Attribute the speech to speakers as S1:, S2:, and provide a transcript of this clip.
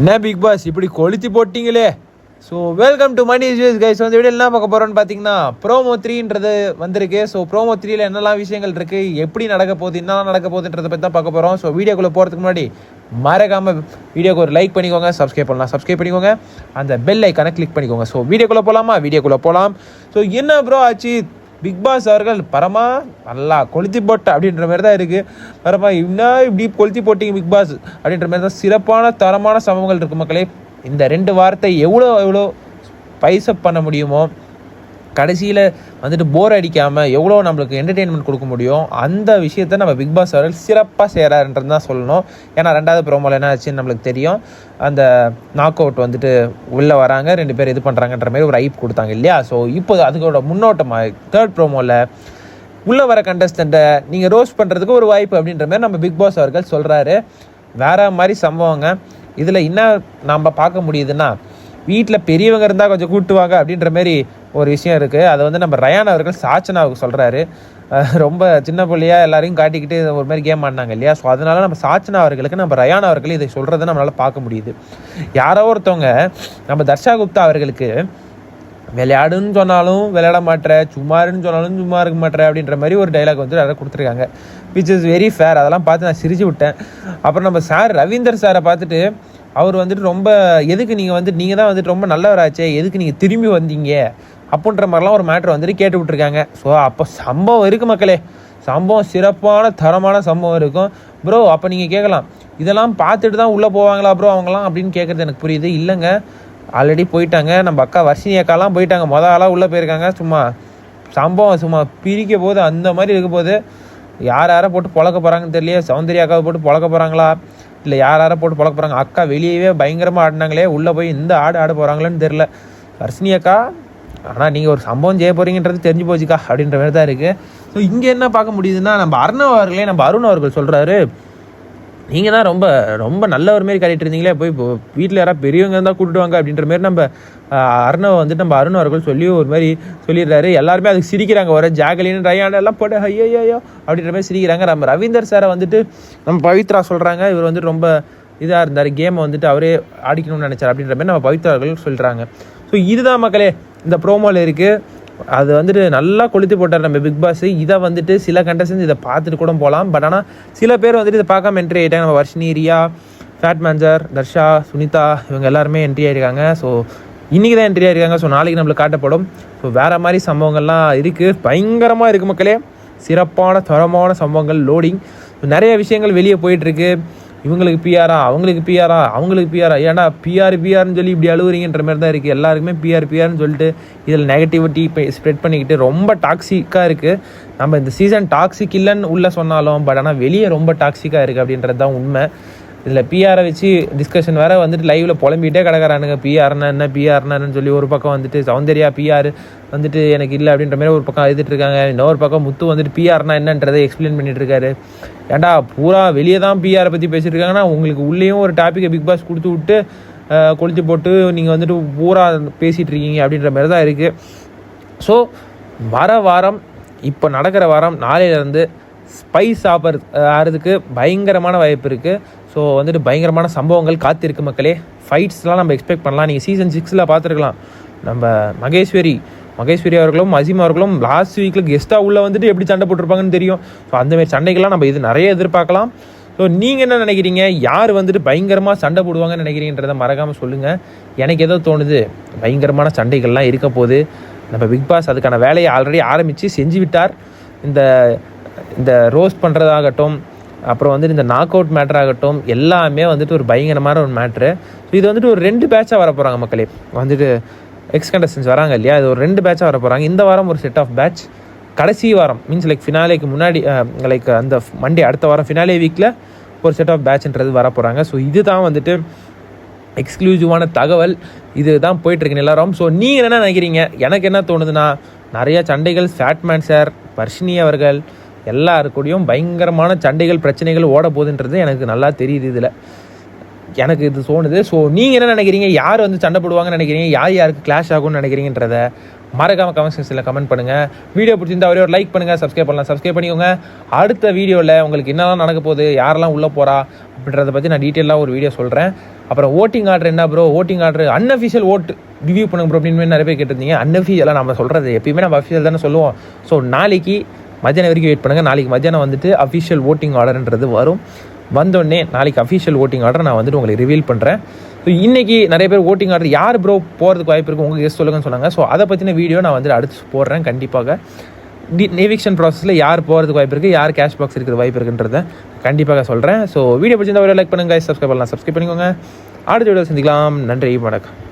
S1: என்ன big Boss இப்படி கொளுத்தி போட்டிங்களே. So welcome to money issues guys. வந்து வீடியோ என்ன பார்க்க போகிறோன்னு பார்த்தீங்கன்னா ப்ரோமோ 3ன்றது வந்திருக்கு. ஸோ ப்ரோமோ 3ல என்னெல்லாம் விஷயங்கள் இருக்குது, எப்படி நடக்க போகுது, என்னெல்லாம் நடக்க போகுதுன்றதை பற்றி தான் பார்க்க போகிறோம். ஸோ வீடியோக்குள்ளே போகிறதுக்கு முன்னாடி மறக்காமல் வீடியோக்கு ஒரு லைக் பண்ணிக்கோங்க, சப்ஸ்கிரைப் பண்ணிக்கோங்க, அந்த பெல் ஐக்கானை கிளிக் பண்ணிக்கோங்க. ஸோ வீடியோக்குள்ளே போகலாம். ஸோ என்ன ப்ரோ ஆச்சு, பிக் பாஸ் அவர்கள் பரமா நல்லா கொளுத்தி போட்ட அப்படின்ற மாதிரி தான் இருக்குது. பரமா இன்னும் இப்படி கொளுத்தி போட்டிங்க பிக் பாஸ் அப்படின்ற மாதிரி தான் சிறப்பான தரமான சம்பவங்கள் இருக்குது மக்களே. இந்த 2 வாரத்தை எவ்வளோ பைசப் பண்ண முடியுமோ, கடைசியில் வந்துட்டு போர் அடிக்காமல் எவ்வளோ நம்மளுக்கு என்டர்டெயின்மெண்ட் கொடுக்க முடியும், அந்த விஷயத்தை நம்ம பிக் பாஸ் அவர்கள் சிறப்பாக செய்கிறாருன்றது தான் சொல்லணும். ஏன்னா 2வது ப்ரோமோவில் என்ன ஆச்சுன்னு நம்மளுக்கு தெரியும். அந்த நாக் அவுட் வந்துட்டு உள்ளே வராங்க, 2 பேர் இது பண்ணுறாங்கன்ற மாதிரி ஒரு ஐப் கொடுத்தாங்க இல்லையா. ஸோ இப்போ அதுக்கோட முன்னோட்டமாக 3rd ப்ரோமோவில் உள்ளே வர கண்டஸ்டண்ட்டை நீங்கள் ரோஸ்ட் பண்ணுறதுக்கு ஒரு வாய்ப்பு அப்படின்ற மாதிரி நம்ம பிக் பாஸ் அவர்கள் சொல்கிறாரு. வேறு மாதிரி சம்பவங்க. இதில் என்ன நம்ம பார்க்க முடியுதுன்னா, வீட்டில் பெரியவங்க இருந்தால் கொஞ்சம் கூட்டுவாங்க அப்படின்ற மாதிரி ஒரு விஷயம் இருக்குது. அதை வந்து நம்ம ரயான் அவர்கள் சாச்சனாவுக்கு சொல்கிறாரு. ரொம்ப சின்ன பிள்ளையாக எல்லாரையும் காட்டிக்கிட்டு ஒரு மாதிரி கேம் ஆடினாங்க இல்லையா. ஸோ அதனால நம்ம சாச்சனா அவர்களுக்கு நம்ம ரயான் அவர்கள் இதை சொல்கிறத நம்மளால் பார்க்க முடியுது. யாரோ ஒருத்தவங்க நம்ம தர்ஷா குப்தா அவர்களுக்கு விளையாடுன்னு சொன்னாலும் விளையாட மாட்டேற, சும்மாருன்னு சொன்னாலும் சும்மா இருக்க மாட்டேற அப்படின்ற மாதிரி ஒரு டைலாக் வந்து அதை கொடுத்துருக்காங்க. Which is very fair. அதெல்லாம் பார்த்து நான் சிரிச்சு விட்டேன். அப்புறம் நம்ம சார் ரவீந்தர் சாரை பார்த்துட்டு அவர் வந்துட்டு ரொம்ப எதுக்கு நீங்கள் தான் வந்துட்டு ரொம்ப நல்லவராச்சே, எதுக்கு நீங்கள் திரும்பி வந்தீங்க அப்படின்ற மாதிரிலாம் ஒரு மேட்ரு வந்துட்டு கேட்டு விட்ருக்காங்க. ஸோ அப்போ சம்பவம் இருக்குது மக்களே, சம்பவம் சிறப்பான தரமான சம்பவம் இருக்கும் ப்ரோ. அப்போ நீங்கள் கேட்கலாம், இதெல்லாம் பார்த்துட்டு தான் உள்ளே போவாங்களா ப்ரோ அவங்களாம் அப்படின்னு கேட்குறது எனக்கு புரியுது. இல்லைங்க, ஆல்ரெடி போயிட்டாங்க. நம்ம அக்கா வர்ஷினி அக்காலாம் போயிட்டாங்க, ஆளாக உள்ளே போயிருக்காங்க. சம்பவம் பிரிக்க போது அந்த மாதிரி இருக்க போது யாரை போட்டு பொழக்க போகிறாங்கன்னு தெரியல. சௌந்தர்யா அக்காவை போட்டு பொழக்க போகிறாங்களா, இல்லை யாரை போட்டு பொழக்க போகிறாங்க. அக்கா வெளியவே பயங்கரமாக ஆடினாங்களே, உள்ளே போய் இந்த ஆட போகிறாங்களேன்னு தெரில. வர்ஷினி அக்கா ஆனால் நீங்கள் ஒரு சம்பவம் செய்ய போகிறீங்கன்றது தெரிஞ்சு போச்சுக்கா அப்படின்ற மாதிரி தான் இருக்குது. ஸோ இங்கே என்ன பார்க்க முடியுதுன்னா, நம்ம அருண் அவர்கள் சொல்கிறாரு, நீங்கள் தான் ரொம்ப ரொம்ப நல்ல ஒரு மாரி காட்டிட்டு இருந்தீங்களே, போய் வீட்டில் யாராவது பெரியவங்க இருந்தால் கூப்பிட்டுவாங்க அப்படின்ற மாதிரி நம்ம அருண் அவர்கள் சொல்லி ஒரு மாதிரி சொல்லிடுறாரு. எல்லாருமே அதுக்கு சிரிக்கிறாங்க. வர ஜாகலின் ரயான் எல்லாம் போட்டு ஐயோ அப்படின்ற மாதிரி சிரிக்கிறாங்க. நம்ம ரவீந்தர் சாரை வந்துட்டு நம்ம பவித்ரா சொல்கிறாங்க, இவர் வந்துட்டு ரொம்ப இதாக இருந்தார், கேமை வந்துட்டு அவரே ஆடிக்கணும்னு நினச்சார் அப்படின்ற மாதிரி நம்ம பவித்ரா அவர்கள் சொல்கிறாங்க. ஸோ இதுதான் மக்களே இந்த ப்ரோமோவில் இருக்குது. அது வந்துட்டு நல்லா கொளுத்தி போட்டார் நம்ம பிக் பாஸ். இதை வந்துட்டு சில கண்டஸ்டன்ஸ் இதை பார்த்துட்டு கூட போகலாம். பட் ஆனால் சில பேர் வந்துட்டு இதை பார்க்காம என்ட்ரி ஆகிட்டாங்க. நம்ம வர்ஷினி, ரியா, ஃபேட் மேன்ஜர், தர்ஷா, சுனிதா இவங்க எல்லாருமே என்ட்ரி ஆகிருக்காங்க. ஸோ இன்றைக்கி தான் என்ட்ரி ஆகிருக்காங்க. ஸோ நாளைக்கு நம்மளுக்கு காட்டப்படும். ஸோ வேறு மாதிரி சம்பவங்கள்லாம் இருக்குது, பயங்கரமாக இருக்குது மக்களே. சிறப்பான தரமான சம்பவங்கள், லோடிங், நிறைய விஷயங்கள் வெளியே போயிட்டுருக்கு. இவங்களுக்கு பிஆரா, அவங்களுக்கு பிஆரா, ஏன்னா பிஆர்னு சொல்லி இப்படி அழுவுறீங்கன்ற மாதிரி தான் இருக்குது. எல்லாருக்குமே பிஆர்னு சொல்லிட்டு இதில் நெகட்டிவிட்டி ஸ்ப்ரெட் பண்ணிக்கிட்டு ரொம்ப டாக்ஸிக்காக இருக்குது. நம்ம இந்த சீசன் டாக்ஸிக் இல்லைன்னு உள்ளே சொன்னாலும், பட் ஆனால் வெளியே ரொம்ப டாக்ஸிக்காக இருக்குது அப்படின்றது தான் உண்மை. இதில் பிஆரை வச்சு டிஸ்கஷன் வேறு வந்துட்டு லைவில் புலம்பிகிட்டே கிடக்கிறானுங்க. பிஆர்னா என்னன்னு சொல்லி ஒரு பக்கம் வந்துட்டு சௌந்தர்யா பிஆர் வந்துட்டு எனக்கு இல்லை அப்படின்ற மாதிரி ஒரு பக்கம் எழுதிட்டு இருக்காங்க. இன்னொரு பக்கம் முத்து வந்துட்டு பிஆர்னா என்னன்றதை எக்ஸ்பிளைன் பண்ணிட்டு இருக்காரு. ஏன்டா பூரா வெளியே தான் பிஆரை பற்றி பேசிட்டு இருக்காங்கன்னா, உங்களுக்கு உள்ளேயும் ஒரு டாப்பிக்கை பிக் பாஸ் கொடுத்து விட்டு கொளுத்தி போட்டு நீங்கள் வந்துட்டு பூரா பேசிகிட்டு இருக்கீங்க அப்படின்ற மாதிரி தான் இருக்குது. ஸோ வாரம் இப்போ நடக்கிற வாரம் நாளையிலேருந்து ஸ்பைஸ் ஆகிறதுக்கு பயங்கரமான வாய்ப்பு இருக்குது. ஸோ வந்துட்டு பயங்கரமான சம்பவங்கள் காத்திருக்கு மக்களே. ஃபைட்ஸ்லாம் நம்ம எக்ஸ்பெக்ட் பண்ணலாம். நீங்கள் சீசன் 6 பார்த்துருக்கலாம். நம்ம மகேஸ்வரி அவர்களும் அசீம் அவர்களும் லாஸ்ட் வீக்கில் கெஸ்ட்டாக உள்ளே வந்துட்டு எப்படி சண்டை போட்டிருப்பாங்கன்னு தெரியும். ஸோ அந்தமாரி சண்டைகள்லாம் நம்ம இது நிறைய எதிர்பார்க்கலாம். ஸோ நீங்கள் என்ன நினைக்கிறீங்க, யார் வந்துட்டு பயங்கரமாக சண்டை போடுவாங்கன்னு நினைக்கிறீங்கன்றதை மறக்காமல் சொல்லுங்கள். எனக்கு ஏதோ தோணுது, பயங்கரமான சண்டைகள்லாம் இருக்க போது. நம்ம பிக் பாஸ் அதுக்கான வேலையை ஆல்ரெடி ஆரம்பித்து செஞ்சு விட்டார். இந்த ரோஸ்ட் பண்ணுறதாகட்டும், அப்புறம் வந்துட்டு இந்த நாக் அவுட் மேட்ரு ஆகட்டும், எல்லாமே வந்துட்டு ஒரு பயங்கரமான ஒரு மேட்ரு. ஸோ இது வந்துட்டு ஒரு 2 பேட்சாக வர போகிறாங்க மக்களே. வந்துட்டு எக்ஸ் கண்டஸ்டன்ஸ் வராங்க இல்லையா, இது ஒரு 2 பேட்சாக வர போகிறாங்க. இந்த வாரம் ஒரு செட் ஆஃப் பேட்ச், கடைசி வாரம் மீன்ஸ் லைக் ஃபினாலேக்கு முன்னாடி அந்த மண்டே அடுத்த வாரம் ஃபினாலே வீக்கில் ஒரு செட் ஆஃப் பேட்ச்ன்றது வர போகிறாங்க. ஸோ இதுதான் வந்துட்டு எக்ஸ்க்ளூசிவான தகவல். இது தான் போயிட்டுருக்கு எல்லாரும். ஸோ நீங்கள் என்ன நினைக்கிறீங்க? எனக்கு என்ன தோணுதுன்னா, நிறையா சண்டைகள், ஃபேட்மேன் சார், வர்ஷினி அவர்கள் எல்லாருக்கூடையும் பயங்கரமான சண்டைகள், பிரச்சனைகள் ஓட போகுதுன்றது எனக்கு நல்லா தெரியுது. இதில் எனக்கு இது தோணுது. ஸோ நீங்கள் என்ன நினைக்கிறீங்க, யார் வந்து சண்டை போடுவாங்கன்னு நினைக்கிறீங்க, யாருக்கு கிளாஷ் ஆகும்னு நினைக்கிறீங்கன்றத மறக்காமல் கமெண்ட் செக்ஷனில் கமெண்ட் பண்ணுங்கள். வீடியோ பிடிச்சிருந்தா ஒரே ஒரு லைக் பண்ணுங்கள், சப்ஸ்கிரைப் பண்ணிக்கோங்க. அடுத்த வீடியோவில் உங்களுக்கு என்னெல்லாம் நடக்க போகுது, யாரெல்லாம் உள்ளே போகிறா அப்படின்றத பற்றி நான் டீட்டெயிலாக ஒரு வீடியோ சொல்கிறேன். அப்புறம் ஓட்டிங் ஆர்டர் என்ன ப்ரோ, ஓட்டிங் ஆர்டர் அன்அஃபிஷியல் ஓட்டு ரிவ்யூ பண்ணுங்க ப்ரோ அப்படின்னு நிறைய பேர் கேட்டிருந்தீங்க. அன்அஃபிஷியலாக நம்ம சொல்கிறது எப்பயுமே நம்ம அஃபிஷியல் தானே சொல்லுவோம். ஸோ நாளைக்கு மத்தியானம் வரைக்கும் வெயிட் பண்ணுங்கள். நாளைக்கு மத்தியானம் வந்துட்டு அஃபிஷியல் ஓட்டிங் ஆர்டர்ன்றது வரும். வந்தோடனே நாளைக்கு அஃபிஷியல் ஓட்டிங் ஆர்டர் நான் வந்துட்டு உங்களுக்கு ரிவீல் பண்ணுறேன். ஸோ இன்றைக்கி நிறைய பேர் ஓட்டிங் ஆர்டர் யார் ப்ரோ போகிறதுக்கு வாய்ப்பு இருக்குது உங்கள் கெஸ்ட் சொல்லுங்கன்னு சொன்னாங்க. ஸோ அதை பற்றின வீடியோ நான் வந்துட்டு அடுத்து போடுறேன். கண்டிப்பாக எவிக்ஷன் ப்ராசஸில் யார் போகிறதுக்கு வாய்ப்பு இருக்குது, யார் கேஷ் பாக்ஸ் இருக்கிற வாய்ப்பு இருக்குன்றதை கண்டிப்பாக சொல்கிறேன். ஸோ வீடியோ பிடிச்சிருந்தா லைக் பண்ணுங்கள், சப்ஸ்கிரைப் பண்ணலாம், சப்ஸ்கிரைப் பண்ணிக்கோங்க. அடுத்த வீடியோ சந்திக்கலாம். நன்றி, வணக்கம்.